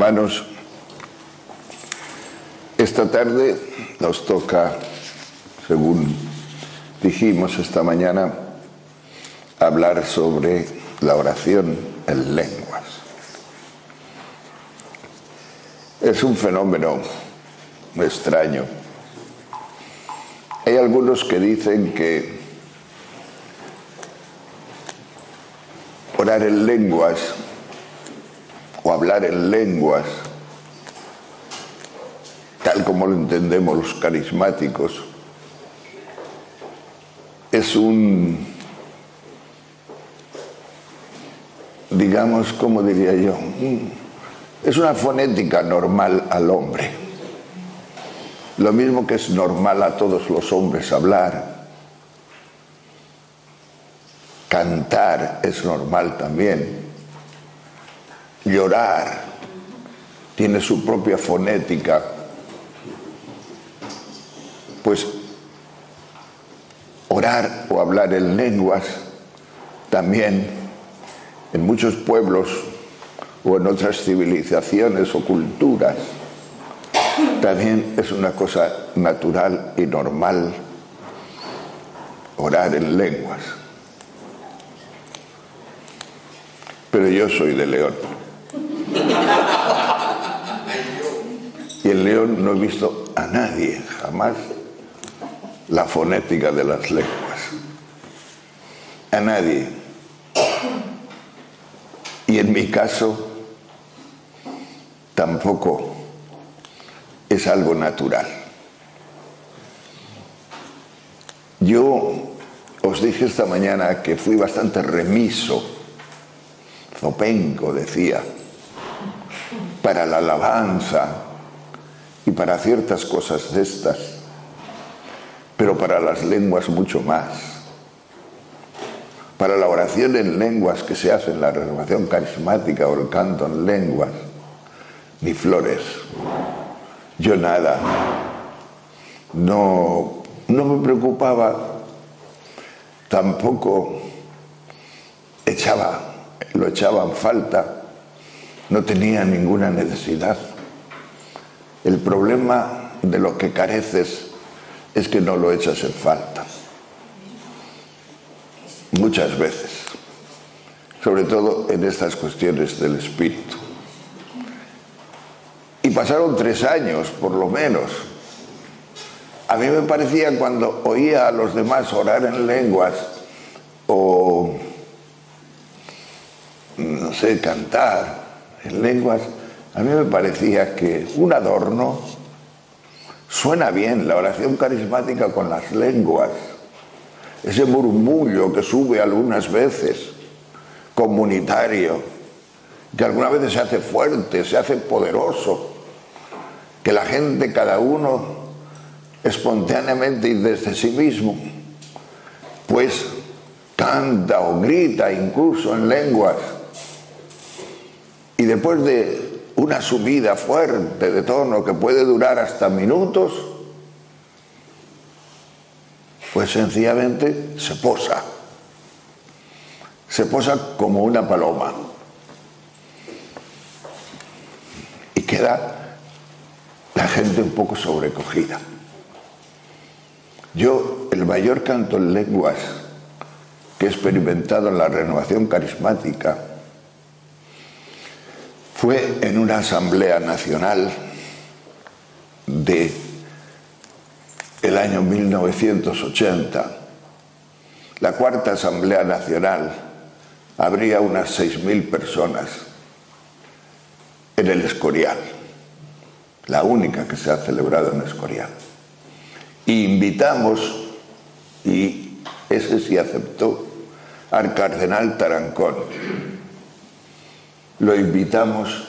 Hermanos, esta tarde nos toca, según dijimos esta mañana, hablar sobre la oración en lenguas. Es un fenómeno extraño. Hay algunos que dicen que orar en lenguas o hablar en lenguas, tal como lo entendemos los carismáticos, es digamos, ¿cómo diría yo? Es una fonética normal al hombre. Lo mismo que es normal a todos los hombres hablar. Cantar es normal también. Llorar tiene su propia fonética. Pues orar o hablar en lenguas también en muchos pueblos o en otras civilizaciones o culturas también es una cosa natural y normal orar en lenguas. Pero yo soy de León. Y en León no he visto a nadie jamás la fonética de las lenguas. A nadie. Y en mi caso tampoco es algo natural. Yo os dije esta mañana que fui bastante remiso, zopenco decía, para la alabanza y para ciertas cosas de estas, pero para las lenguas mucho más. Para la oración en lenguas que se hace en la renovación carismática o el canto en lenguas, ni flores. Yo nada. No me preocupaba, tampoco lo echaba en falta, no tenía ninguna necesidad. El problema de lo que careces es que no lo echas en falta. Muchas veces, sobre todo en estas cuestiones del espíritu. Y pasaron 3 años, por lo menos. A mí me parecía, cuando oía a los demás orar en lenguas o, no sé, cantar en lenguas, a mí me parecía que un adorno. Suena bien la oración carismática con las lenguas. Ese murmullo que sube algunas veces, comunitario, que algunas veces se hace fuerte, se hace poderoso, que la gente, cada uno, espontáneamente y desde sí mismo, pues canta o grita incluso en lenguas. Y después de una subida fuerte de tono que puede durar hasta minutos, pues sencillamente se posa como una paloma y queda la gente un poco sobrecogida. Yo, el mayor canto en lenguas que he experimentado en la renovación carismática fue en una asamblea nacional de el año 1980, la cuarta asamblea nacional. Habría unas 6.000 personas en el Escorial, la única que se ha celebrado en Escorial. Y invitamos, y ese sí aceptó, al cardenal Tarancón. Lo invitamos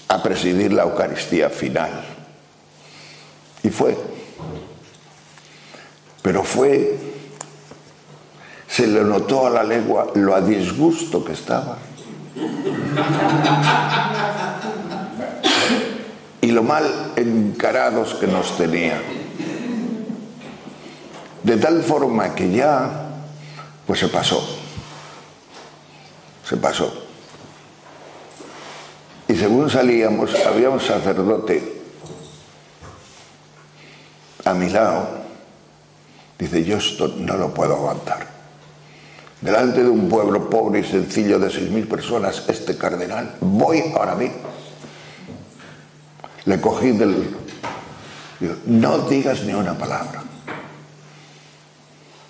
a presidir la Eucaristía final. Y fue. Pero se le notó a la legua lo a disgusto que estaba. Y lo mal encarados que nos tenía. De tal forma que ya, pues se pasó. Y según salíamos, había un sacerdote a mi lado. Dice, yo esto no lo puedo aguantar. Delante de un pueblo pobre y sencillo de 6.000 personas, este cardenal, voy ahora mismo. Le cogí del... Digo, no digas ni una palabra.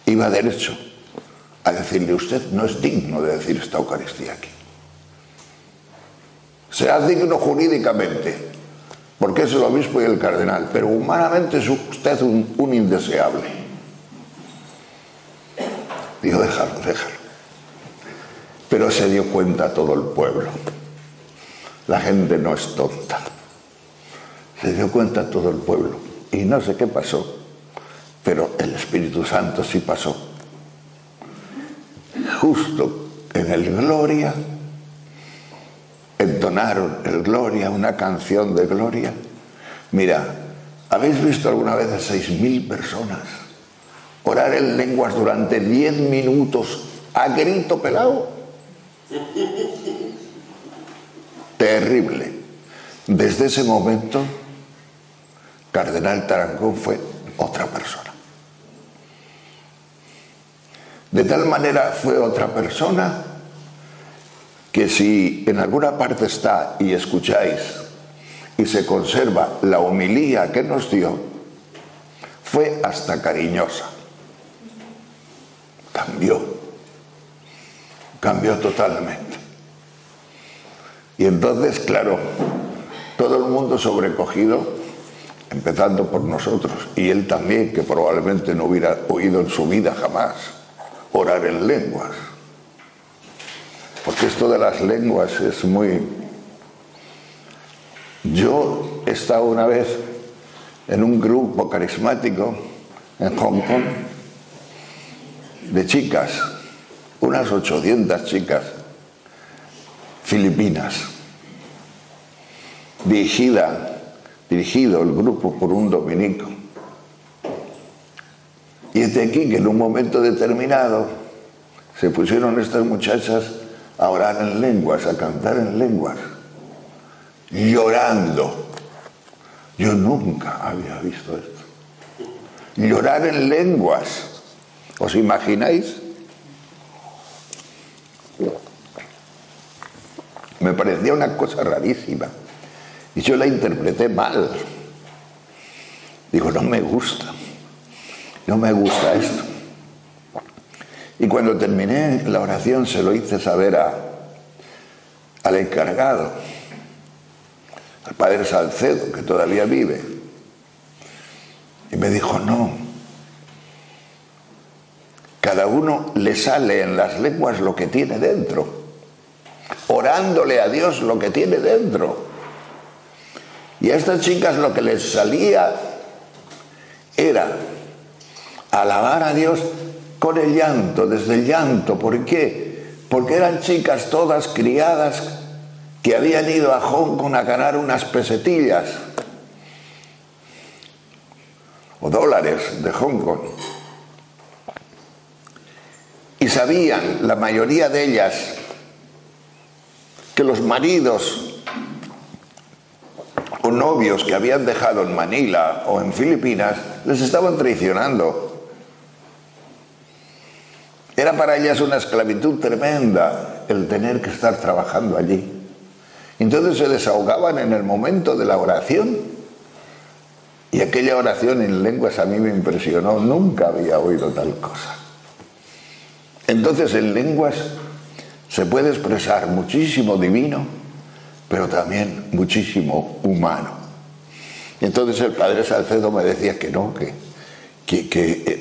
Iba derecho a decirle, usted no es digno de decir esta Eucaristía aquí. Será digno jurídicamente, porque es el obispo y el cardenal, pero humanamente es usted un indeseable. Digo, déjalo. Pero se dio cuenta todo el pueblo. La gente no es tonta. Se dio cuenta todo el pueblo. Y no sé qué pasó, pero el Espíritu Santo sí pasó. Justo en el Gloria, entonaron el Gloria, una canción de Gloria. Mira, ¿habéis visto alguna vez a 6.000 personas orar en lenguas durante 10 minutos a grito pelado? Terrible. Desde ese momento, Cardenal Tarancón fue otra persona. De tal manera fue otra persona que si en alguna parte está y escucháis y se conserva la homilía que nos dio, fue hasta cariñosa. Cambió totalmente. Y entonces, claro, todo el mundo sobrecogido, empezando por nosotros, y él también, que probablemente no hubiera oído en su vida jamás orar en lenguas. Porque esto de las lenguas es muy... Yo he estado una vez en un grupo carismático en Hong Kong de chicas, unas 800 chicas filipinas, dirigido el grupo por un dominico. Y es de aquí que en un momento determinado se pusieron estas muchachas a orar en lenguas, a cantar en lenguas, llorando. Yo nunca había visto esto. Llorar en lenguas. ¿Os imagináis? Me parecía una cosa rarísima. Y yo la interpreté mal. Digo, no me gusta esto. Y cuando terminé la oración se lo hice saber al encargado, al padre Salcedo, que todavía vive. Y me dijo, no, cada uno le sale en las lenguas lo que tiene dentro, orándole a Dios lo que tiene dentro. Y a estas chicas lo que les salía era alabar a Dios con el llanto, desde el llanto. ¿Por qué? Porque eran chicas todas criadas que habían ido a Hong Kong a ganar unas pesetillas o dólares de Hong Kong. Y sabían, la mayoría de ellas, que los maridos o novios que habían dejado en Manila o en Filipinas les estaban traicionando. Era para ellas una esclavitud tremenda el tener que estar trabajando allí. Entonces se desahogaban en el momento de la oración. Y aquella oración en lenguas a mí me impresionó. Nunca había oído tal cosa. Entonces en lenguas se puede expresar muchísimo divino, pero también muchísimo humano. Y entonces el padre Salcedo me decía que no, que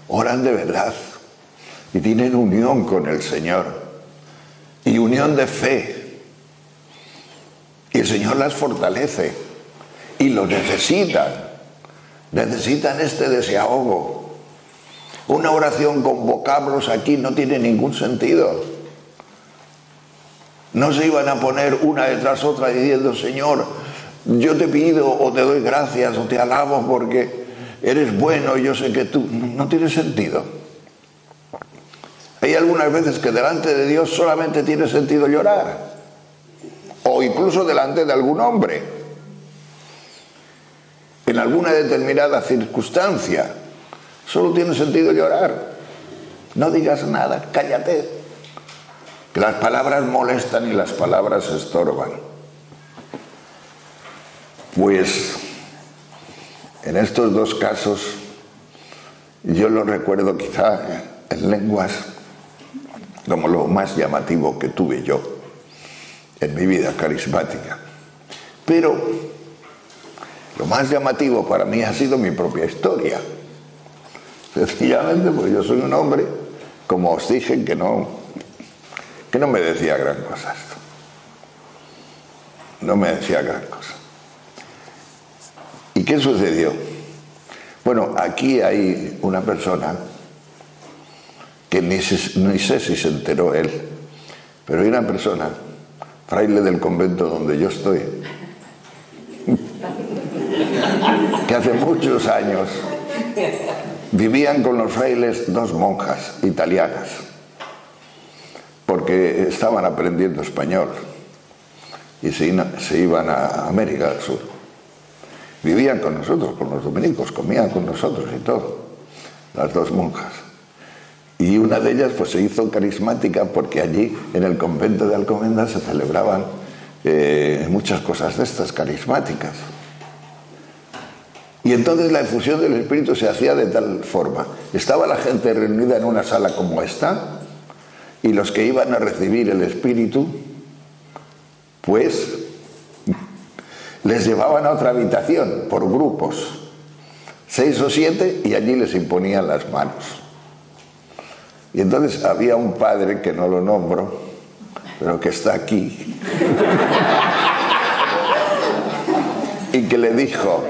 oran de verdad. Y tienen unión con el Señor. Y unión de fe. Y el Señor las fortalece. Y lo necesitan. Necesitan este desahogo. Una oración con vocablos aquí no tiene ningún sentido. No se iban a poner una detrás otra diciendo, Señor, yo te pido o te doy gracias o te alabo porque eres bueno, yo sé que tú... No tiene sentido. Hay algunas veces que delante de Dios solamente tiene sentido llorar. o incluso delante de algún hombre, en alguna determinada circunstancia. Solo tiene sentido llorar. No digas nada, cállate. Que las palabras molestan y las palabras estorban. Pues en estos dos casos yo lo recuerdo quizá en lenguas como lo más llamativo que tuve yo en mi vida carismática. Pero lo más llamativo para mí ha sido mi propia historia. Sencillamente, pues yo soy un hombre, como os dije, que no me decía gran cosa esto. No me decía gran cosa. ¿Y qué sucedió? Bueno, aquí hay una persona que ni sé si se enteró él, pero hay una persona, fraile del convento donde yo estoy, que hace muchos años vivían con los frailes dos monjas italianas, porque estaban aprendiendo español y se iban a América del Sur. Vivían con nosotros, con los dominicos, comían con nosotros y todo, las dos monjas. Y una de ellas pues se hizo carismática porque allí en el convento de Alcobendas se celebraban muchas cosas de estas carismáticas. Y entonces la efusión del Espíritu se hacía de tal forma. Estaba la gente reunida en una sala como esta, y los que iban a recibir el Espíritu, pues les llevaban a otra habitación por grupos, 6 o 7, y allí les imponían las manos. Y entonces había un padre, que no lo nombro, pero que está aquí, y que le dijo,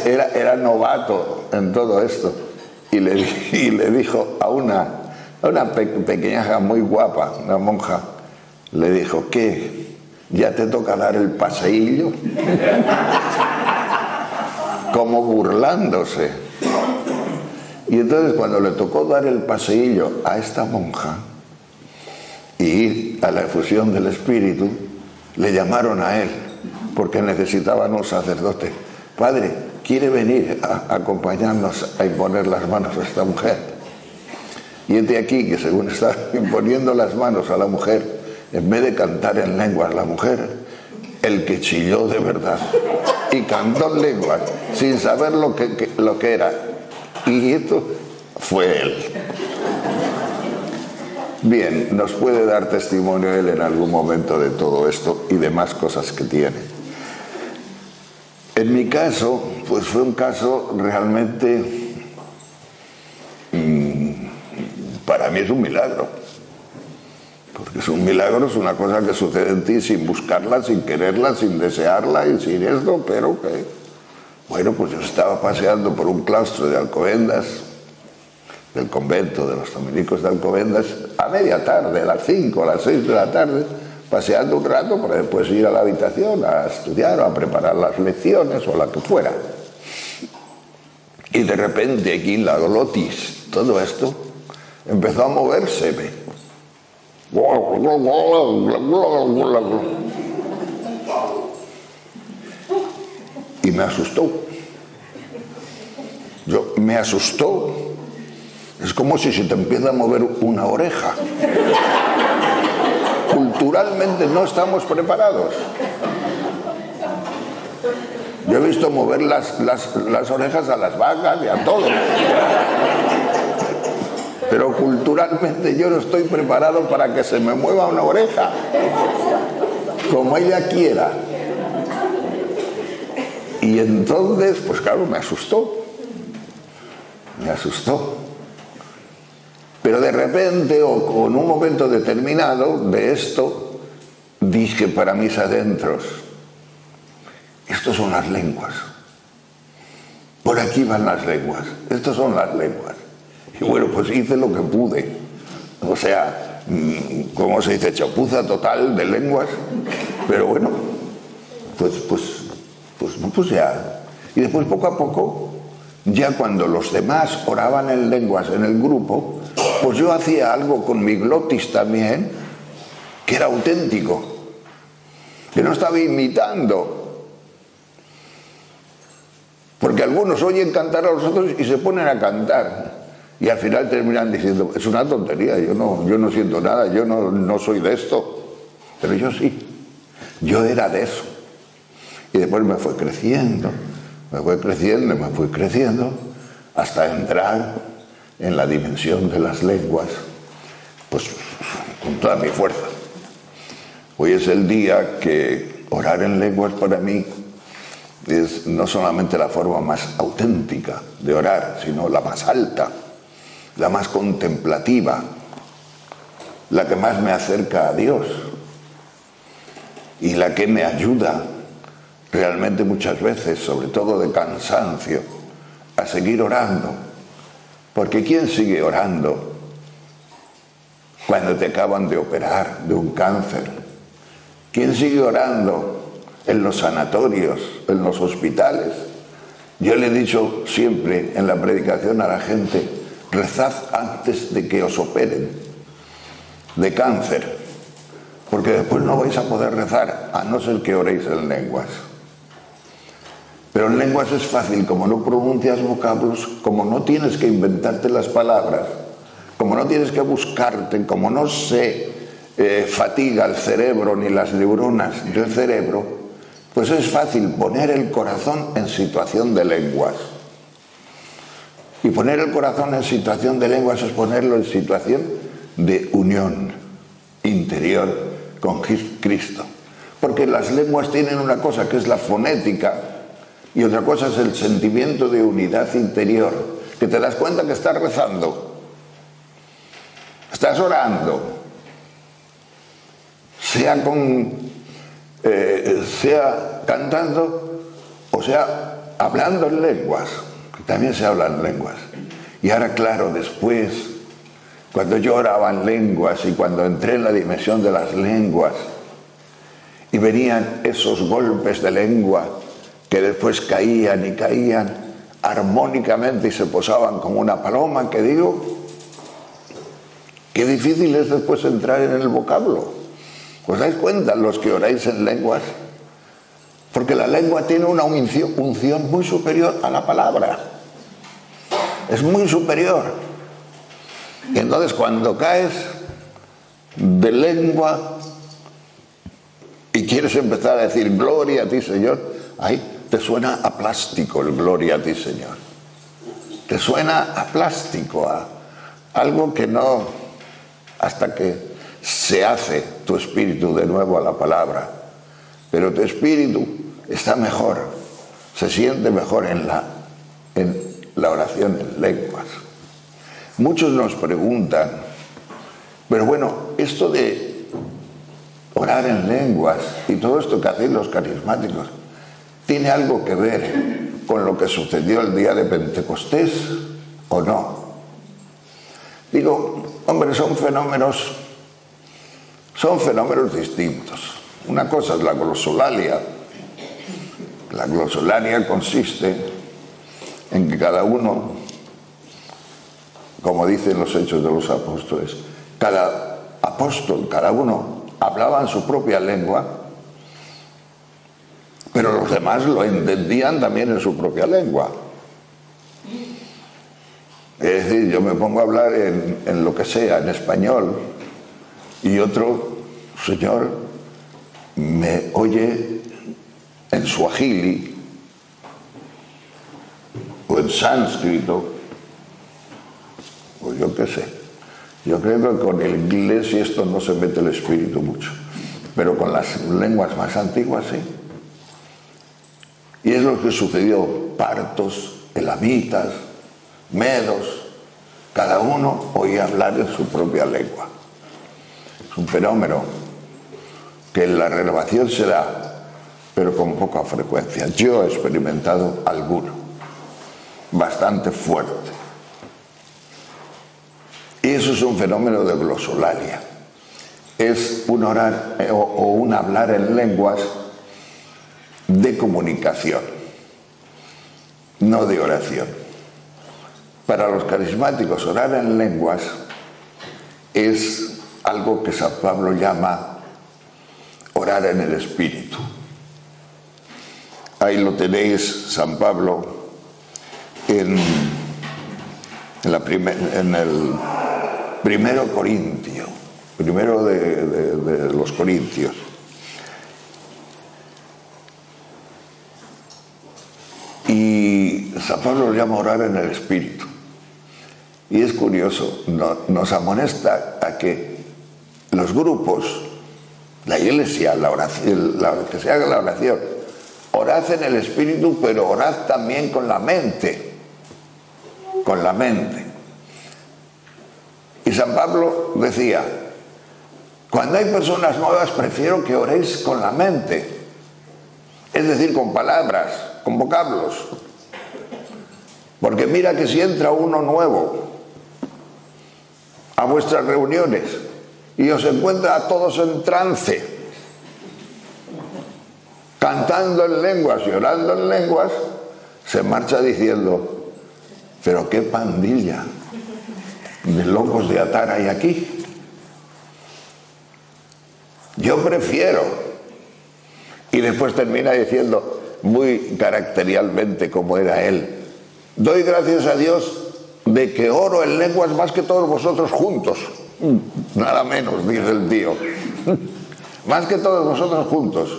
era novato en todo esto, y le dijo a una pequeñaja muy guapa, una monja, le dijo, ¿qué? ¿Ya te toca dar el paseillo? Como burlándose. Y entonces cuando le tocó dar el paseillo a esta monja y ir a la efusión del Espíritu, le llamaron a él porque necesitaban un sacerdote. Padre, ¿quiere venir a acompañarnos a imponer las manos a esta mujer? Y este aquí, que según está imponiendo las manos a la mujer, en vez de cantar en lenguas la mujer, el que chilló de verdad y cantó en lenguas sin saber lo que era. Y esto fue él. Bien, nos puede dar testimonio él en algún momento de todo esto y de más cosas que tiene. En mi caso, pues fue un caso realmente, para mí es un milagro. Porque es un milagro, es una cosa que sucede en ti sin buscarla, sin quererla, sin desearla y sin esto, pero que... Bueno, pues yo estaba paseando por un claustro de Alcobendas, del convento de los dominicos de Alcobendas, a media tarde, a las 5, a las 6 de la tarde, paseando un rato para después ir a la habitación a estudiar o a preparar las lecciones o la que fuera. Y de repente aquí la glotis, todo esto, empezó a moverse. Y me asustó. Me asustó. Es como si se te empieza a mover una oreja. Culturalmente no estamos preparados. Yo he visto mover las orejas a las vacas y a todo. Pero culturalmente yo no estoy preparado para que se me mueva una oreja como ella quiera. Y entonces, pues claro, me asustó. Pero de repente, o en un momento determinado de esto, dije para mis adentros, estos son las lenguas. Por aquí van las lenguas. Estos son las lenguas. Y bueno, pues hice lo que pude. O sea, ¿cómo se dice? Chapuza total de lenguas. Pero bueno, pues ya. Y después poco a poco, ya cuando los demás oraban en lenguas en el grupo, pues yo hacía algo con mi glotis también, que era auténtico. que no estaba imitando. Porque algunos oyen cantar a los otros y se ponen a cantar. Y al final terminan diciendo, es una tontería, yo no siento nada, yo no soy de esto. Pero yo sí, yo era de eso. Y después me fue creciendo, hasta entrar en la dimensión de las lenguas, pues con toda mi fuerza. Hoy es el día que orar en lenguas para mí es no solamente la forma más auténtica de orar, sino la más alta, la más contemplativa, la que más me acerca a Dios y la que me ayuda realmente muchas veces, sobre todo de cansancio, a seguir orando. Porque ¿quién sigue orando cuando te acaban de operar de un cáncer? ¿Quién sigue orando en los sanatorios, en los hospitales? Yo le he dicho siempre en la predicación a la gente, rezad antes de que os operen de cáncer, porque después no vais a poder rezar, a no ser que oréis en lenguas. Pero en lenguas es fácil, como no pronuncias vocablos, como no tienes que inventarte las palabras, como no tienes que buscarte, como no se fatiga el cerebro ni las neuronas del cerebro, pues es fácil poner el corazón en situación de lenguas. Y poner el corazón en situación de lenguas es ponerlo en situación de unión interior con Cristo. Porque las lenguas tienen una cosa que es la fonética y otra cosa es el sentimiento de unidad interior, que te das cuenta que estás rezando, estás orando, sea cantando o sea hablando en lenguas, que también se hablan lenguas. Y ahora, claro, después, cuando yo oraba en lenguas y cuando entré en la dimensión de las lenguas y venían esos golpes de lengua que después caían y caían armónicamente y se posaban como una paloma, que digo, qué difícil es después entrar en el vocablo. ¿Os dais cuenta los que oráis en lenguas? Porque la lengua tiene una unción muy superior a la palabra. Es muy superior. Y entonces cuando caes de lengua y quieres empezar a decir gloria a ti, Señor, ahí te suena a plástico el gloria a ti, Señor. Te suena a plástico, a algo que no, hasta que se hace tu espíritu de nuevo a la palabra. Pero tu espíritu está mejor, se siente mejor en la oración en lenguas. Muchos nos preguntan, pero bueno, esto de orar en lenguas y todo esto que hacen los carismáticos, ¿tiene algo que ver con lo que sucedió el día de Pentecostés o no? Digo, hombre, son fenómenos distintos. Una cosa es la glosolalia. La glosolalia consiste en que cada uno, como dicen los Hechos de los Apóstoles, cada apóstol, cada uno hablaba en su propia lengua, pero los demás lo entendían también en su propia lengua. Es decir, yo me pongo a hablar en lo que sea, en español, y otro señor me oye en suajili o en sánscrito, o yo qué sé. Yo creo que con el inglés y esto no se mete el espíritu mucho, pero con las lenguas más antiguas sí. Y es lo que sucedió, partos, elamitas, medos, cada uno oía hablar en su propia lengua. Es un fenómeno que en la renovación se da, pero con poca frecuencia. Yo he experimentado alguno, bastante fuerte. Y eso es un fenómeno de glosolalia. Es un orar o un hablar en lenguas de comunicación, no de oración. Para los carismáticos, orar en lenguas es algo que San Pablo llama orar en el Espíritu. Ahí lo tenéis, San Pablo, en el primero Corintio, primero de los Corintios. Y San Pablo lo llama orar en el Espíritu. Y es curioso, nos amonesta a que los grupos, la iglesia, la oración, que se haga la oración, orad en el Espíritu, pero orad también con la mente. Con la mente. Y San Pablo decía, cuando hay personas nuevas prefiero que oréis con la mente, es decir, con palabras, con vocablos. Porque mira que si entra uno nuevo a vuestras reuniones y os encuentra a todos en trance, cantando en lenguas y orando en lenguas, se marcha diciendo, pero qué pandilla de locos de atar hay aquí. Yo prefiero. Y después termina diciendo muy caracterialmente como era él, doy gracias a Dios de que oro en lenguas más que todos vosotros juntos. Nada menos, dice el tío. Más que todos vosotros juntos.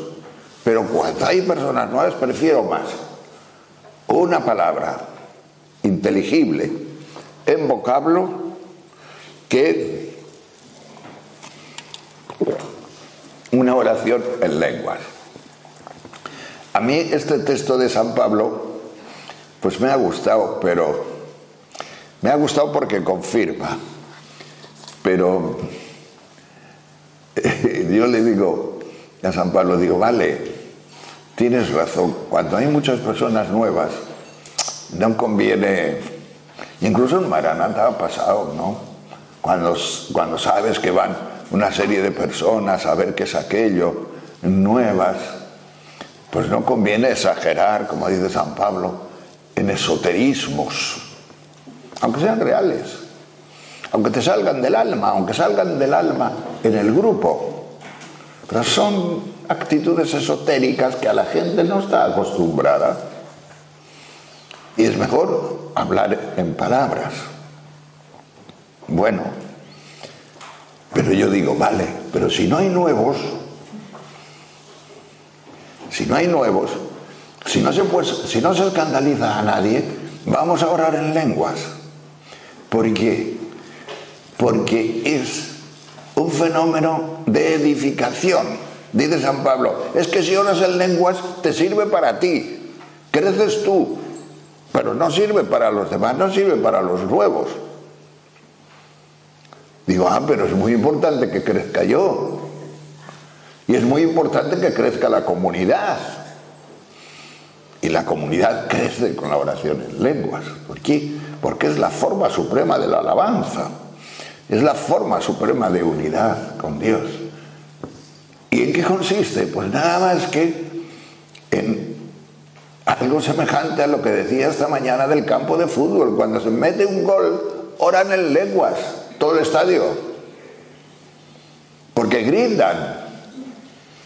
Pero cuando hay personas nuevas prefiero más una palabra inteligible en vocablo que una oración en lenguas. A mí este texto de San Pablo pues me ha gustado, pero me ha gustado porque confirma. Pero yo le digo a San Pablo, digo, vale, tienes razón, cuando hay muchas personas nuevas no conviene, incluso en Maranatha ha pasado, ¿no? Cuando sabes que van una serie de personas a ver qué es aquello, nuevas, pues no conviene exagerar, como dice San Pablo, en esoterismos, aunque sean reales, aunque te salgan del alma, aunque salgan del alma en el grupo, pero son actitudes esotéricas que a la gente no está acostumbrada. Y es mejor hablar en palabras. Bueno, pero yo digo, vale, pero si no hay nuevos, si no se escandaliza a nadie, vamos a orar en lenguas. ¿Por qué? Porque es un fenómeno de edificación. Dice San Pablo, es que si oras en lenguas te sirve para ti, creces tú, pero no sirve para los demás, no sirve para los nuevos. Digo, pero es muy importante que crezca yo. Y es muy importante que crezca la comunidad. Y la comunidad crece con la oración en lenguas. ¿Por qué? Porque es la forma suprema de la alabanza. Es la forma suprema de unidad con Dios. ¿Y en qué consiste? Pues nada más que en algo semejante a lo que decía esta mañana del campo de fútbol. Cuando se mete un gol, oran en lenguas, todo el estadio. Porque gritan,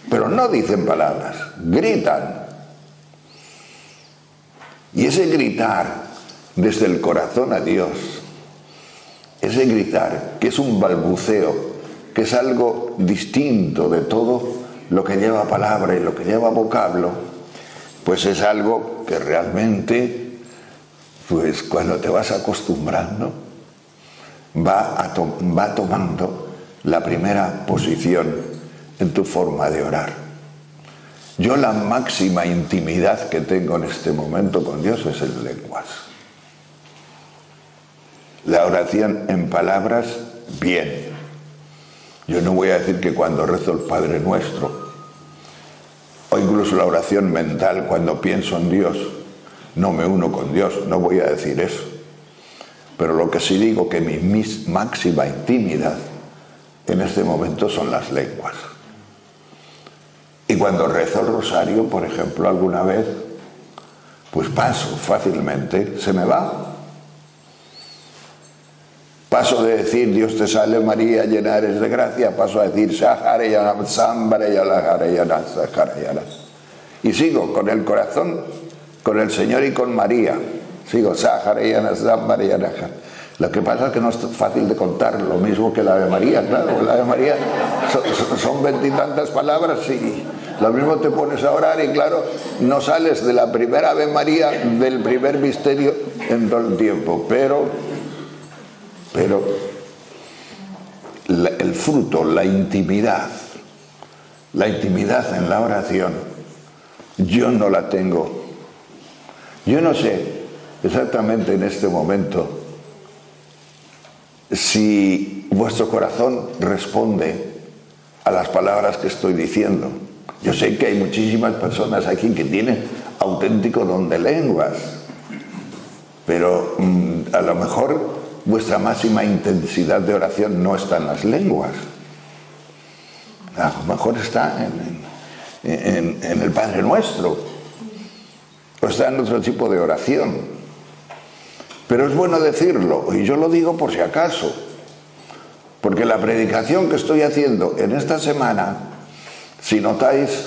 pero no dicen palabras, gritan. Y ese gritar desde el corazón a Dios, ese gritar que es un balbuceo, que es algo distinto de todo lo que lleva palabra y lo que lleva vocablo, pues es algo que realmente, pues cuando te vas acostumbrando, va tomando la primera posición en tu forma de orar. Yo la máxima intimidad que tengo en este momento con Dios es en lenguas. La oración en palabras, bien. Yo no voy a decir que cuando rezo el Padre Nuestro, o incluso la oración mental, cuando pienso en Dios, no me uno con Dios, no voy a decir eso. Pero lo que sí digo que mi máxima intimidad en este momento son las lenguas. Y cuando rezo el rosario, por ejemplo, alguna vez, pues paso fácilmente, se me va. Paso de decir Dios te salve María, llena eres de gracia, paso a decir y sigo con el corazón, con el Señor y con María. Sigo Lo que pasa es que no es fácil de contar, lo mismo que la Ave María, claro. La Ave María son 20 y tantas palabras y lo mismo te pones a orar y claro, no sales de la primera Ave María del primer misterio en todo el tiempo, pero el fruto, la intimidad en la oración, yo no la tengo. Yo no sé exactamente en este momento si vuestro corazón responde a las palabras que estoy diciendo. Yo sé que hay muchísimas personas aquí que tienen auténtico don de lenguas, pero a lo mejor vuestra máxima intensidad de oración no está en las lenguas. A lo mejor está en el Padre Nuestro, o está en otro tipo de oración. Pero es bueno decirlo, y yo lo digo por si acaso, porque la predicación que estoy haciendo en esta semana, si notáis,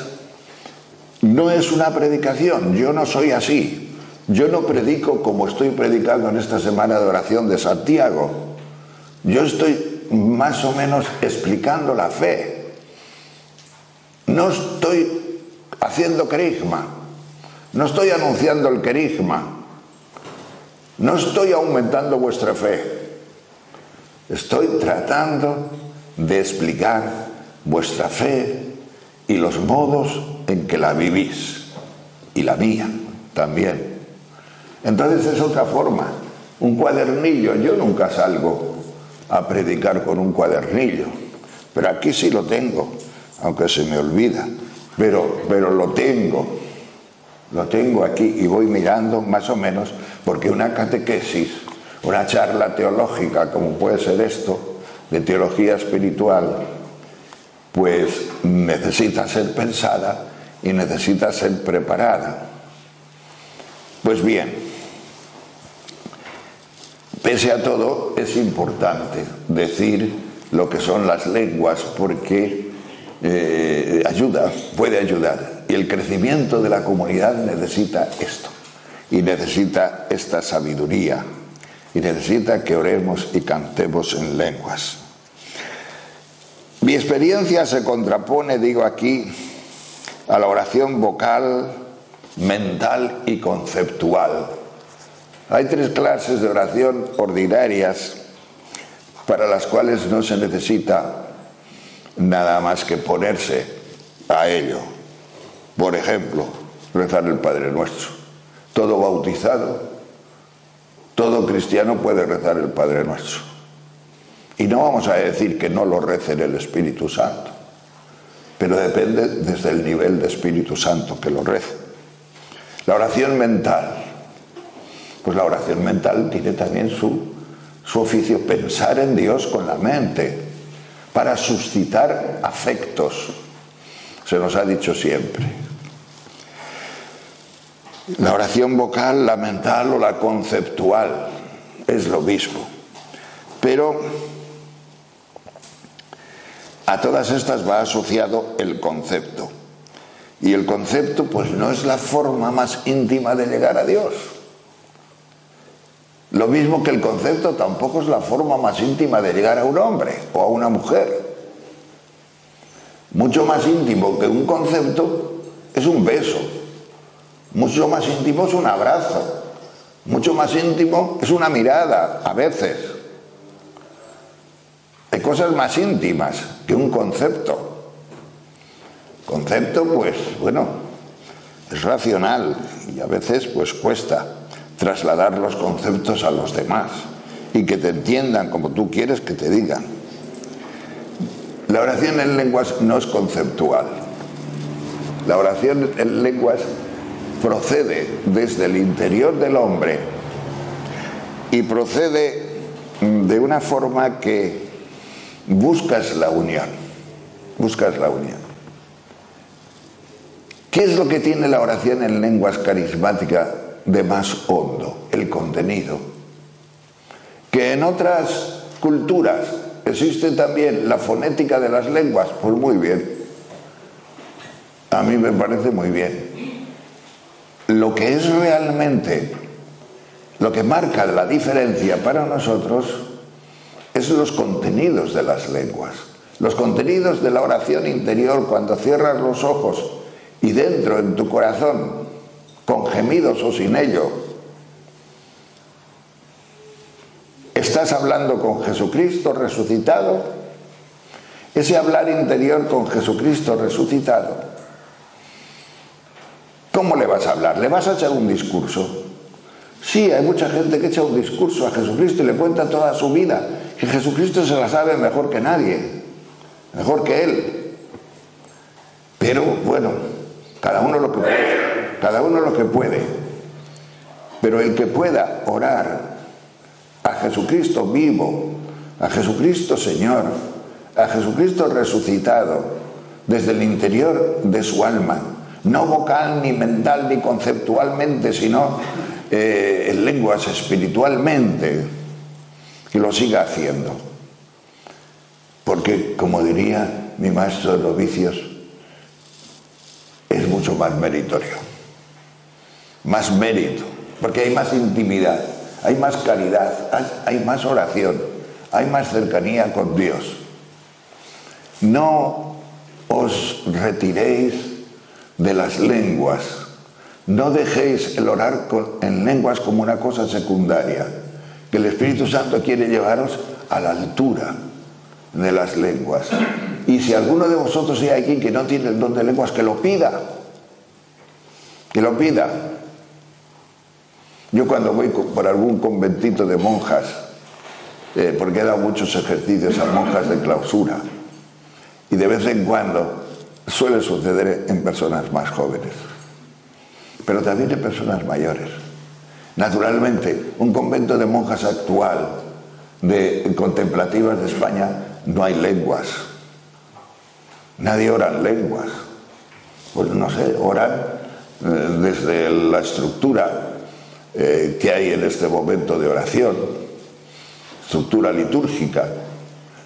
no es una predicación. Yo no soy así. Yo no predico como estoy predicando en esta semana de oración de Santiago. Yo estoy más o menos explicando la fe. No estoy haciendo querigma. No estoy anunciando el querigma. No estoy aumentando vuestra fe. Estoy tratando de explicar vuestra fe y los modos en que la vivís. Y la mía también. Entonces es otra forma. Un cuadernillo, yo nunca salgo a predicar con un cuadernillo, pero aquí sí lo tengo, aunque se me olvida, pero lo tengo aquí y voy mirando más o menos, porque una catequesis, una charla teológica como puede ser esto, de teología espiritual, pues necesita ser pensada y necesita ser preparada. Pues bien, pese a todo, es importante decir lo que son las lenguas porque puede ayudar. Y el crecimiento de la comunidad necesita esto. Y necesita esta sabiduría. Y necesita que oremos y cantemos en lenguas. Mi experiencia se contrapone, digo aquí, a la oración vocal, mental y conceptual. Hay 3 clases de oración ordinarias para las cuales no se necesita nada más que ponerse a ello. Por ejemplo, rezar el Padre Nuestro. Todo bautizado, todo cristiano puede rezar el Padre Nuestro. Y no vamos a decir que no lo rece en el Espíritu Santo, pero depende desde el nivel de Espíritu Santo que lo rece. La oración mental. Pues la oración mental tiene también su oficio, pensar en Dios con la mente, para suscitar afectos. Se nos ha dicho siempre. La oración vocal, la mental o la conceptual es lo mismo. Pero a todas estas va asociado el concepto. Y el concepto pues no es la forma más íntima de llegar a Dios. Lo mismo que el concepto tampoco es la forma más íntima de llegar a un hombre o a una mujer. Mucho más íntimo que un concepto es un beso. Mucho más íntimo es un abrazo. Mucho más íntimo es una mirada, a veces. Hay cosas más íntimas que un concepto. Concepto, pues, bueno, es racional y a veces, pues, cuesta trasladar los conceptos a los demás y que te entiendan como tú quieres que te digan. La oración en lenguas no es conceptual. La oración en lenguas procede desde el interior del hombre y procede de una forma que buscas la unión. Buscas la unión. ¿Qué es lo que tiene la oración en lenguas carismática de más hondo? El contenido. Que en otras culturas. Existe también la fonética de las lenguas. Pues muy bien. A mí me parece muy bien. Lo que es realmente, lo que marca la diferencia para nosotros es los contenidos de las lenguas. Los contenidos de la oración interior cuando cierras los ojos y dentro en tu corazón, con gemidos o sin ello, estás hablando con Jesucristo resucitado. Ese hablar interior con Jesucristo resucitado, ¿cómo le vas a hablar? ¿Le vas a echar un discurso? Sí, hay mucha gente que echa un discurso a Jesucristo y le cuenta toda su vida, que Jesucristo se la sabe mejor que nadie, mejor que él. Pero bueno, cada uno lo que puede, cada uno lo que puede. Pero el que pueda orar a Jesucristo vivo, a Jesucristo Señor, a Jesucristo resucitado, desde el interior de su alma, no vocal, ni mental, ni conceptualmente, sino en lenguas espiritualmente, que lo siga haciendo. Porque, como diría mi maestro de novicios, es mucho más meritorio, más mérito, porque hay más intimidad, hay más caridad, hay más oración, hay más cercanía con Dios. No os retiréis de las lenguas, no dejéis el orar en lenguas como una cosa secundaria, que el Espíritu Santo quiere llevaros a la altura de las lenguas. Y si alguno de vosotros hay aquí que no tiene el don de lenguas, que lo pida, que lo pida. Yo cuando voy por algún conventito de monjas, porque he dado muchos ejercicios a monjas de clausura, y de vez en cuando suele suceder en personas más jóvenes, pero también en personas mayores. Naturalmente, un convento de monjas actual, de contemplativas de España, no hay lenguas. Nadie ora en lenguas. Pues no sé, oran desde la estructura que hay en este momento de oración, estructura litúrgica.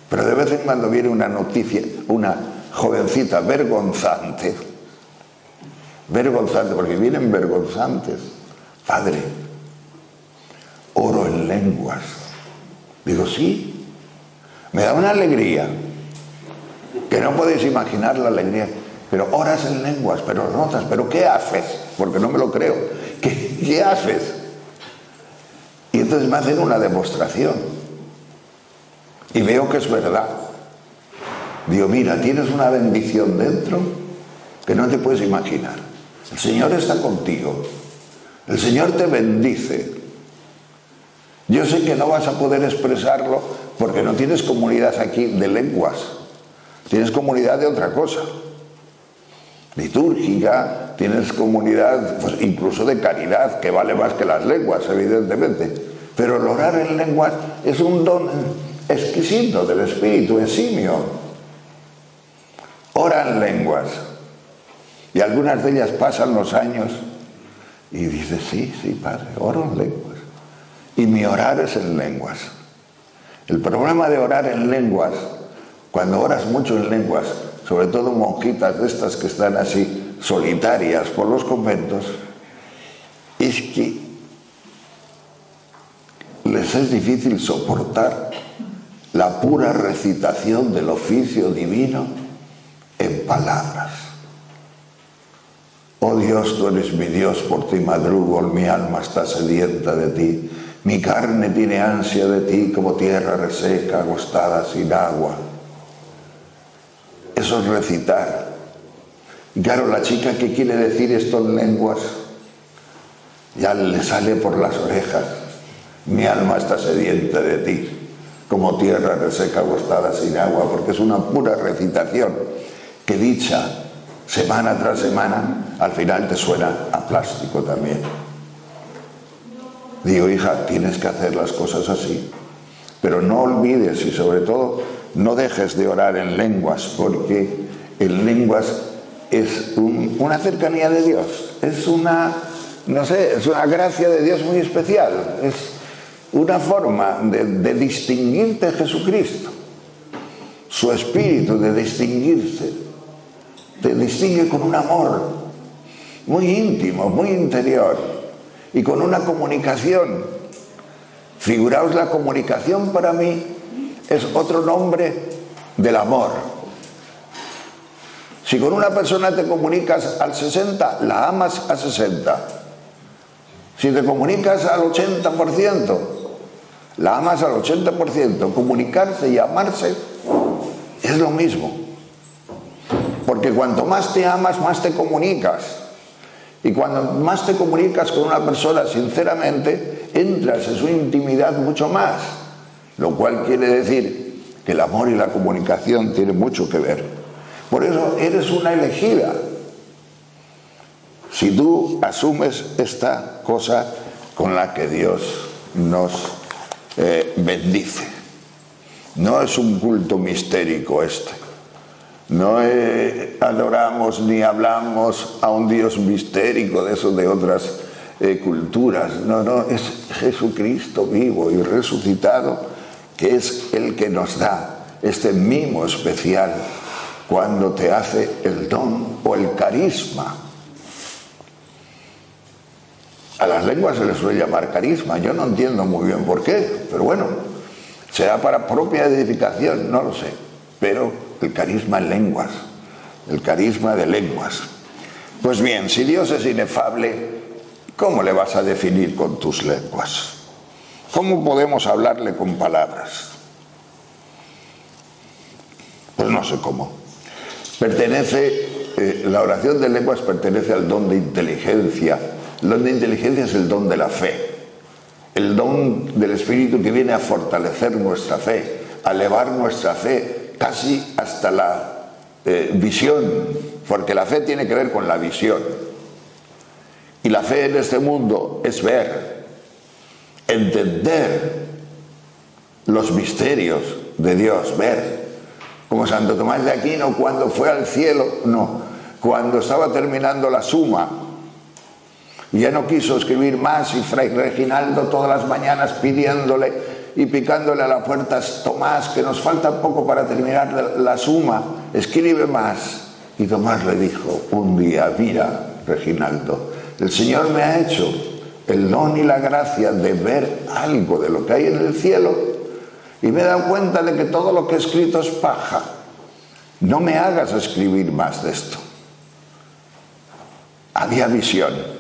Pero de vez en cuando viene una noticia, una jovencita vergonzante, porque vienen vergonzantes. Padre, oro en lenguas. Digo, sí, me da una alegría, que no podéis imaginar la alegría. Pero oras en lenguas, pero notas, pero ¿qué haces? Porque no me lo creo. ¿Qué haces? Y entonces me hacen una demostración. Y veo que es verdad. Digo, mira, tienes una bendición dentro que no te puedes imaginar. El Señor está contigo. El Señor te bendice. Yo sé que no vas a poder expresarlo porque no tienes comunidad aquí de lenguas. Tienes comunidad de otra cosa. Litúrgica, tienes comunidad pues, incluso de caridad, que vale más que las lenguas, evidentemente. Pero el orar en lenguas es un don exquisito del Espíritu, eximio. Ora en lenguas. Y algunas de ellas pasan los años y dices, sí, Padre, oro en lenguas. Y mi orar es en lenguas. El problema de orar en lenguas, cuando oras mucho en lenguas, sobre todo monjitas de estas que están así solitarias por los conventos, es que les es difícil soportar la pura recitación del oficio divino en palabras. Oh Dios, tú eres mi Dios, por ti madrugo, mi alma está sedienta de ti, mi carne tiene ansia de ti como tierra reseca, agostada sin agua. Eso es recitar. Y claro, la chica que quiere decir esto en lenguas, ya le sale por las orejas, mi alma está sedienta de ti, como tierra reseca, agostada sin agua, porque es una pura recitación que dicha semana tras semana, al final te suena a plástico también. Digo, hija, tienes que hacer las cosas así, pero no olvides y sobre todo no dejes de orar en lenguas, porque en lenguas es una cercanía de Dios, es una, no sé, es una gracia de Dios muy especial, una forma de distinguirte de Jesucristo. Su espíritu de distinguirse te distingue con un amor muy íntimo, muy interior, y con una comunicación. Figuraos, la comunicación para mí es otro nombre del amor. Si con una persona te comunicas al 60, la amas al 60. Si te comunicas al 80%, la amas al 80%. Comunicarse y amarse es lo mismo. Porque cuanto más te amas, más te comunicas. Y cuando más te comunicas con una persona sinceramente, entras en su intimidad mucho más. Lo cual quiere decir que el amor y la comunicación tienen mucho que ver. Por eso eres una elegida. Si tú asumes esta cosa con la que Dios nos bendice. No es un culto mistérico este. No adoramos ni hablamos a un Dios mistérico de esos de otras culturas. No, es Jesucristo vivo y resucitado, que es el que nos da este mimo especial cuando te hace el don o el carisma. A las lenguas se les suele llamar carisma. Yo no entiendo muy bien por qué, pero bueno, será para propia edificación, no lo sé. Pero el carisma en lenguas, el carisma de lenguas. Pues bien, si Dios es inefable, ¿cómo le vas a definir con tus lenguas? ¿Cómo podemos hablarle con palabras? Pues no sé cómo. La oración de lenguas pertenece al don de inteligencia. El don de inteligencia es el don de la fe. El don del Espíritu que viene a fortalecer nuestra fe, a elevar nuestra fe casi hasta la visión, porque la fe tiene que ver con la visión. Y la fe en este mundo es ver, entender los misterios de Dios, ver. Como Santo Tomás de Aquino, cuando fue al cielo, cuando estaba terminando la Suma, y ya no quiso escribir más, y Fray Reginaldo todas las mañanas pidiéndole y picándole a la puerta: Tomás, que nos falta poco para terminar la Suma, escribe más. Y Tomás le dijo un día: mira, Reginaldo, el Señor me ha hecho el don y la gracia de ver algo de lo que hay en el cielo, y me he dado cuenta de que todo lo que he escrito es paja. No me hagas escribir más de esto. Había visión.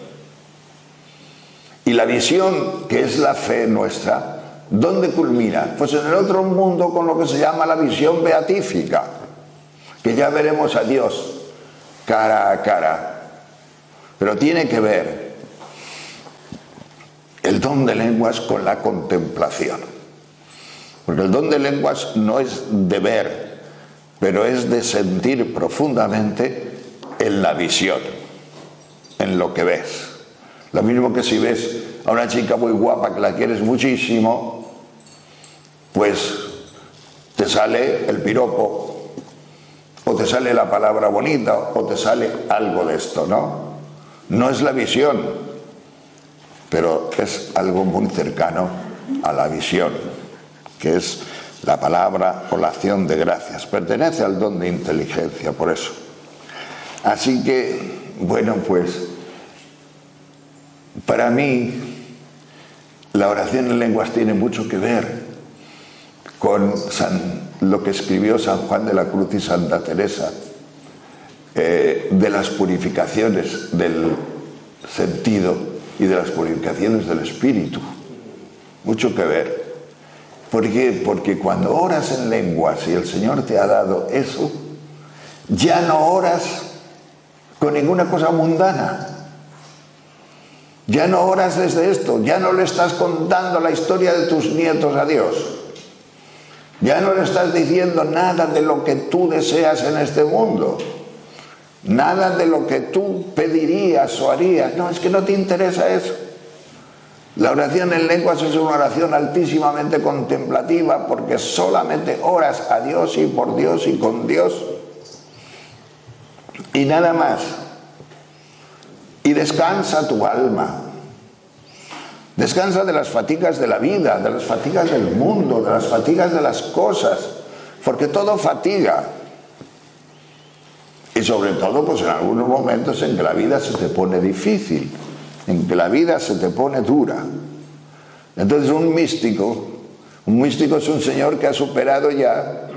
Y la visión, que es la fe nuestra, ¿dónde culmina? Pues en el otro mundo, con lo que se llama la visión beatífica, que ya veremos a Dios cara a cara. Pero tiene que ver el don de lenguas con la contemplación. Porque el don de lenguas no es de ver, pero es de sentir profundamente en la visión, en lo que ves. Lo mismo que si ves a una chica muy guapa que la quieres muchísimo, pues te sale el piropo, o te sale la palabra bonita, o te sale algo de esto, ¿no? No es la visión, pero es algo muy cercano a la visión, que es la palabra o la acción de gracias. Pertenece al don de inteligencia, por eso. Así que, bueno, pues para mí la oración en lenguas tiene mucho que ver con lo que escribió San Juan de la Cruz y Santa Teresa, de las purificaciones del sentido y de las purificaciones del espíritu. Mucho que ver. ¿Por qué? Porque cuando oras en lenguas y el Señor te ha dado eso, ya no oras con ninguna cosa mundana. Ya no oras desde esto, ya no le estás contando la historia de tus nietos a Dios. Ya no le estás diciendo nada de lo que tú deseas en este mundo. Nada de lo que tú pedirías o harías. No, es que no te interesa eso. La oración en lenguas es una oración altísimamente contemplativa, porque solamente oras a Dios y por Dios y con Dios. Y nada más. Y descansa tu alma. Descansa de las fatigas de la vida, de las fatigas del mundo, de las fatigas de las cosas, porque todo fatiga. Y sobre todo, pues en algunos momentos en que la vida se te pone difícil, en que la vida se te pone dura. Entonces un místico es un señor que ha superado ya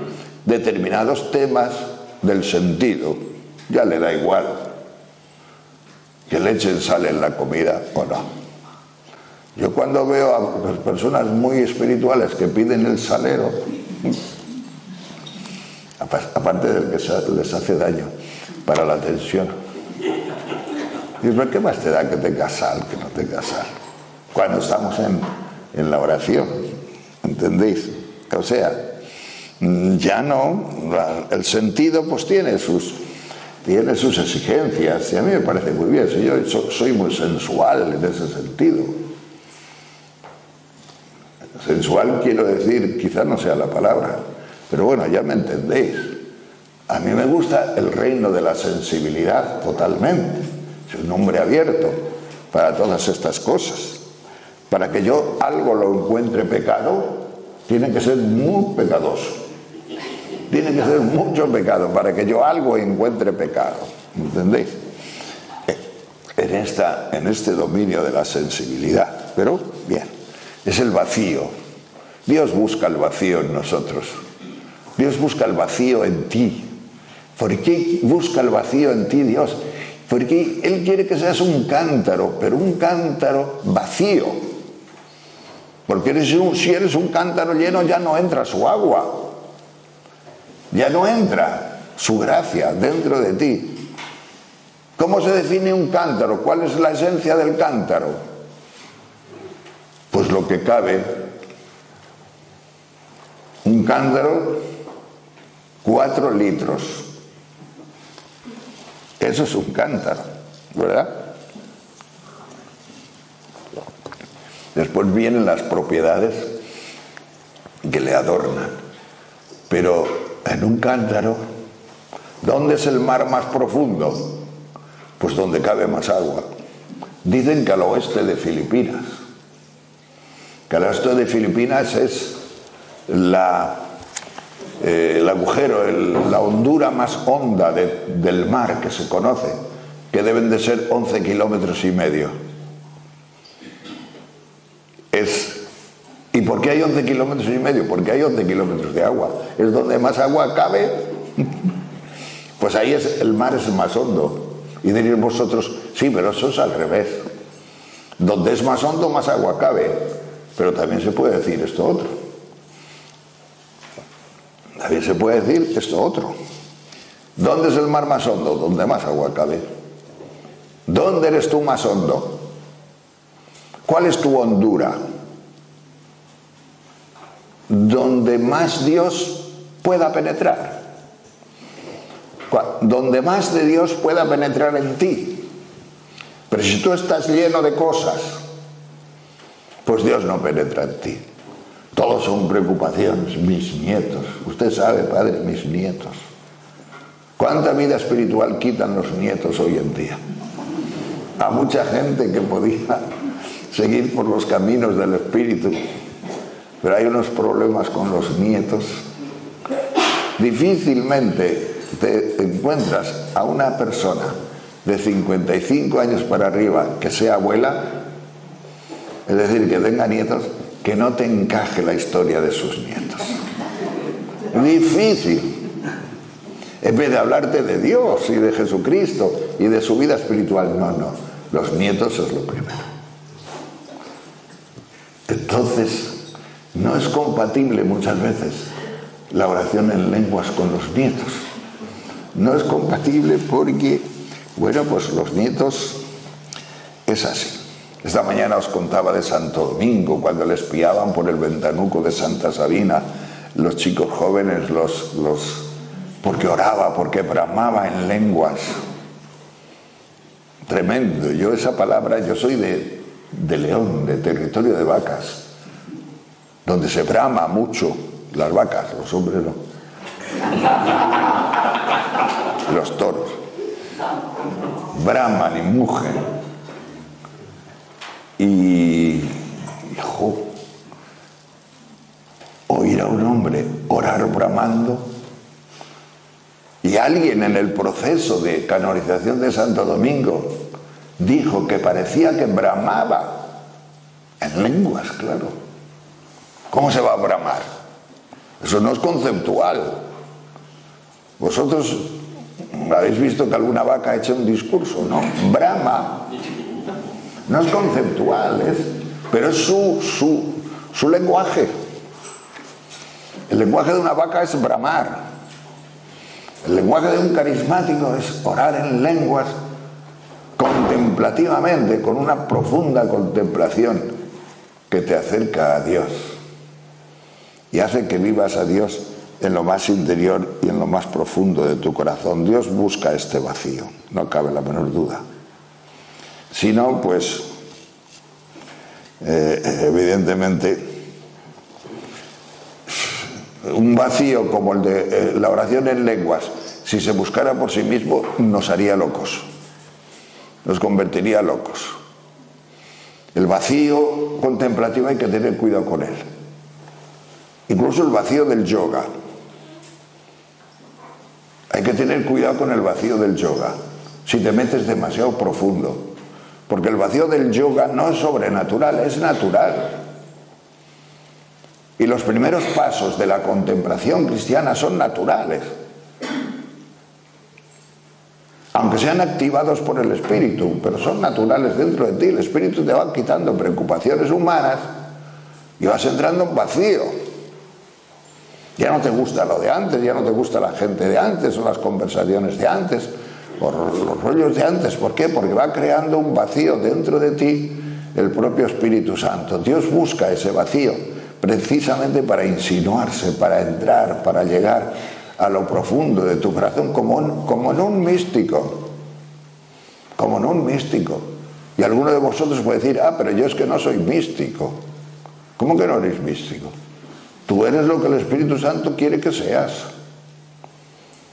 determinados temas del sentido. Ya le da igual que le echen sal en la comida o no. Yo cuando veo a personas muy espirituales que piden el salero, aparte del que les hace daño para la tensión, digo, ¿pero qué más te da que tengas sal, que no tengas sal? Cuando estamos en la oración, ¿entendéis? O sea, ya no, el sentido pues tiene sus exigencias, y a mí me parece muy bien, si yo soy muy sensual en ese sentido. Sensual quiero decir, quizás no sea la palabra, pero bueno, ya me entendéis. A mí me gusta el reino de la sensibilidad totalmente. Soy un hombre abierto para todas estas cosas. Para que yo algo lo encuentre pecado, tiene que ser muy pecadoso. Tiene que ser mucho pecado para que yo algo encuentre pecado. ¿Entendéis? En este dominio de la sensibilidad. Pero, bien, es el vacío. Dios busca el vacío en nosotros. Dios busca el vacío en ti. ¿Por qué busca el vacío en ti, Dios? Porque Él quiere que seas un cántaro, pero un cántaro vacío. Porque si eres un cántaro lleno, ya no entra su agua. Ya no entra su gracia dentro de ti. ¿Cómo se define un cántaro? ¿Cuál es la esencia del cántaro? Pues lo que cabe. Un cántaro, 4 litros. Eso es un cántaro, ¿verdad? Después vienen las propiedades que le adornan. Pero en un cántaro, ¿dónde es el mar más profundo? Pues donde cabe más agua. Dicen que al oeste de Filipinas. Que al oeste de Filipinas es el agujero, la hondura más honda del mar que se conoce, que deben de ser 11 kilómetros y medio. ¿Y por qué hay 11 kilómetros y medio? Porque hay 11 kilómetros de agua. Es donde más agua cabe. Pues ahí el mar es más hondo. Y diréis vosotros, sí, pero eso es al revés. Donde es más hondo, más agua cabe. Pero también se puede decir esto otro. También se puede decir esto otro. ¿Dónde es el mar más hondo? Donde más agua cabe. ¿Dónde eres tú más hondo? ¿Cuál es tu hondura? Donde más Dios pueda penetrar. Donde más de Dios pueda penetrar en ti. Pero si tú estás lleno de cosas, pues Dios no penetra en ti. Todos son preocupaciones. Mis nietos. Usted sabe, padre, mis nietos. ¿Cuánta vida espiritual quitan los nietos hoy en día? A mucha gente que podía seguir por los caminos del espíritu. Pero hay unos problemas con los nietos. Difícilmente te encuentras a una persona de 55 años para arriba que sea abuela, es decir, que tenga nietos, que no te encaje la historia de sus nietos. Difícil. En vez de hablarte de Dios y de Jesucristo y de su vida espiritual, no. Los nietos es lo primero. Entonces, no es compatible muchas veces la oración en lenguas con los nietos. No es compatible porque, bueno, pues los nietos es así. Esta mañana os contaba de Santo Domingo, cuando le espiaban por el ventanuco de Santa Sabina, los chicos jóvenes, porque oraba, porque bramaba en lenguas. Tremendo. Yo esa palabra, yo soy de León, de territorio de vacas, donde se brama mucho, las vacas, los hombres no. Los toros braman y mugen. Y hijo, oír a un hombre orar bramando. Y alguien en el proceso de canonización de Santo Domingo dijo que parecía que bramaba en lenguas, claro. ¿Cómo se va a bramar? Eso no es conceptual. Vosotros habéis visto que alguna vaca ha hecho un discurso, ¿no? Brama. No es conceptual, pero es su lenguaje. El lenguaje de una vaca es bramar. El lenguaje de un carismático es orar en lenguas contemplativamente, con una profunda contemplación que te acerca a Dios y hace que vivas a Dios en lo más interior y en lo más profundo de tu corazón. Dios busca este vacío, no cabe la menor duda. Si no, pues evidentemente un vacío como el de la oración en lenguas, si se buscara por sí mismo, nos haría locos, nos convertiría locos. El vacío contemplativo hay que tener cuidado con él. Incluso el vacío del yoga. Hay que tener cuidado con el vacío del yoga, si te metes demasiado profundo. Porque el vacío del yoga no es sobrenatural, es natural. Y los primeros pasos de la contemplación cristiana son naturales. Aunque sean activados por el Espíritu, pero son naturales dentro de ti. El Espíritu te va quitando preocupaciones humanas y vas entrando en vacío. Ya no te gusta lo de antes, ya no te gusta la gente de antes o las conversaciones de antes o los rollos de antes. ¿Por qué? Porque va creando un vacío dentro de ti el propio Espíritu Santo. Dios busca ese vacío precisamente para insinuarse, para entrar, para llegar a lo profundo de tu corazón, como en un místico. Como en un místico. Y alguno de vosotros puede decir, pero yo es que no soy místico. ¿Cómo que no eres místico? Tú eres lo que el Espíritu Santo quiere que seas.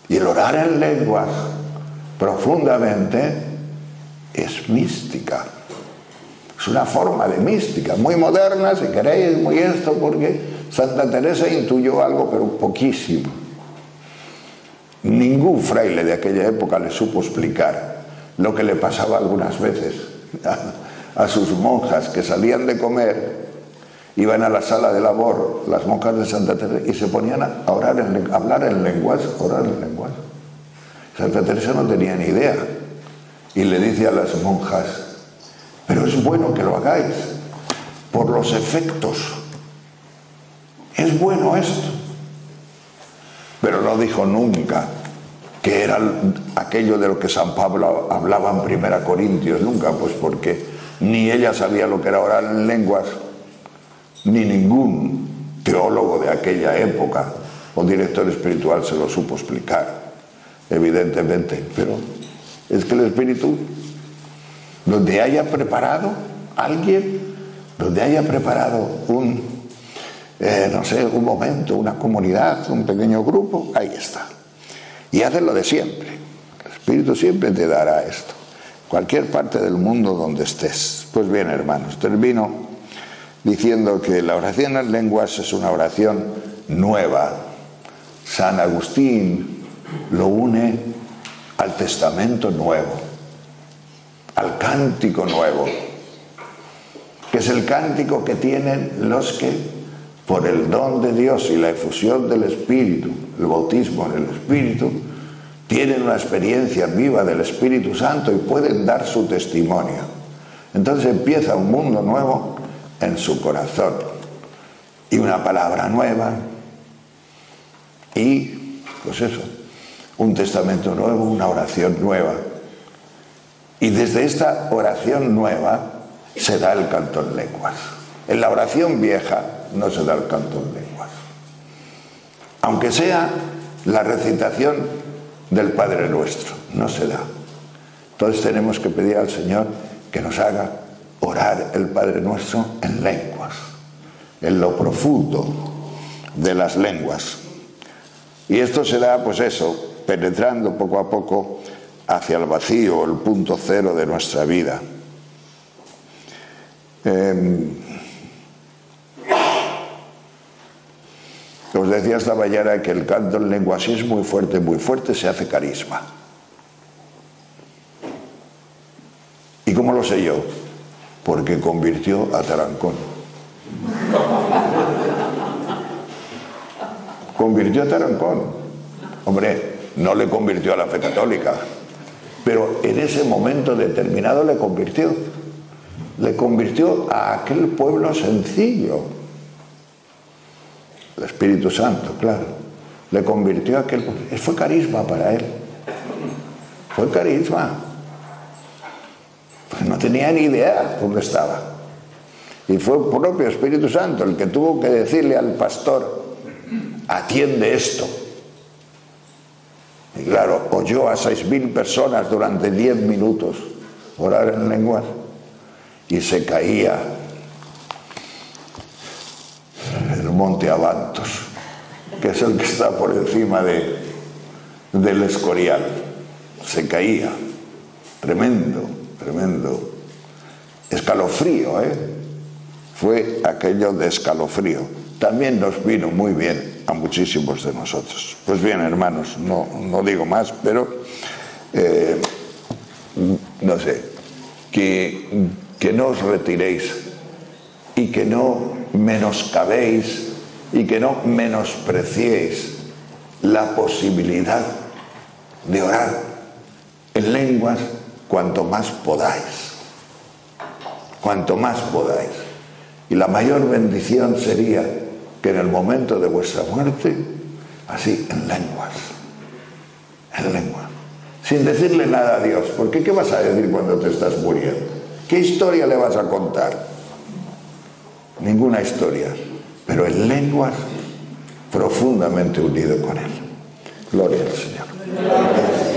Y el orar en lenguas profundamente es mística. Es una forma de mística, muy moderna, si queréis, muy esto, porque Santa Teresa intuyó algo, pero poquísimo. Ningún fraile de aquella época le supo explicar lo que le pasaba algunas veces a sus monjas que salían de comer, iban a la sala de labor, las monjas de Santa Teresa, y se ponían a hablar en lenguas. Santa Teresa no tenía ni idea y le dice a las monjas, pero es bueno que lo hagáis por los efectos, es bueno esto. Pero no dijo nunca que era aquello de lo que San Pablo hablaba en 1 Corintios, nunca, pues porque ni ella sabía lo que era orar en lenguas, ni ningún teólogo de aquella época o director espiritual se lo supo explicar, evidentemente. Pero es que el Espíritu, donde haya preparado alguien, donde haya preparado un momento, una comunidad, un pequeño grupo, ahí está. Y hacen lo de siempre. El Espíritu siempre te dará esto. Cualquier parte del mundo donde estés. Pues bien, hermanos, termino diciendo que la oración en lenguas es una oración nueva. San Agustín lo une al Testamento Nuevo, al Cántico Nuevo, que es el cántico que tienen los que, por el don de Dios y la efusión del Espíritu, el bautismo en el Espíritu, tienen una experiencia viva del Espíritu Santo y pueden dar su testimonio. Entonces empieza un mundo nuevo en su corazón y una palabra nueva y, pues eso, un testamento nuevo, una oración nueva. Y desde esta oración nueva se da el canto en lenguas. En la oración vieja no se da el canto en lenguas, aunque sea la recitación del Padre Nuestro, no se da. Entonces tenemos que pedir al Señor que nos haga orar el Padre Nuestro en lenguas, en lo profundo de las lenguas. Y esto se da, pues eso, penetrando poco a poco hacia el vacío, el punto cero de nuestra vida. Os decía esta mañana que el canto en lengua, si es muy fuerte, se hace carisma. ¿Y cómo lo sé yo? Porque convirtió a Tarancón. Convirtió a Tarancón. Hombre, no le convirtió a la fe católica, pero en ese momento determinado le convirtió. Le convirtió a aquel pueblo sencillo. El Espíritu Santo, claro. Le convirtió a aquel pueblo. Fue carisma para él. Fue carisma. Pues no tenía ni idea dónde estaba. Y fue el propio Espíritu Santo el que tuvo que decirle al pastor: atiende esto. Y claro, oyó a 6.000 personas durante 10 minutos orar en lenguas y se caía el monte Abantos, que es el que está por encima del Escorial. Se caía. Tremendo, tremendo. Escalofrío, fue aquello de escalofrío. También nos vino muy bien a muchísimos de nosotros. Pues bien, hermanos, no digo más, pero no sé, que no os retiréis y que no menoscabéis y que no menospreciéis la posibilidad de orar en lenguas cuanto más podáis. Cuanto más podáis. Y la mayor bendición sería que en el momento de vuestra muerte, así, en lenguas, sin decirle nada a Dios, porque ¿qué vas a decir cuando te estás muriendo? ¿Qué historia le vas a contar? Ninguna historia, pero en lenguas profundamente unido con Él. Gloria al Señor.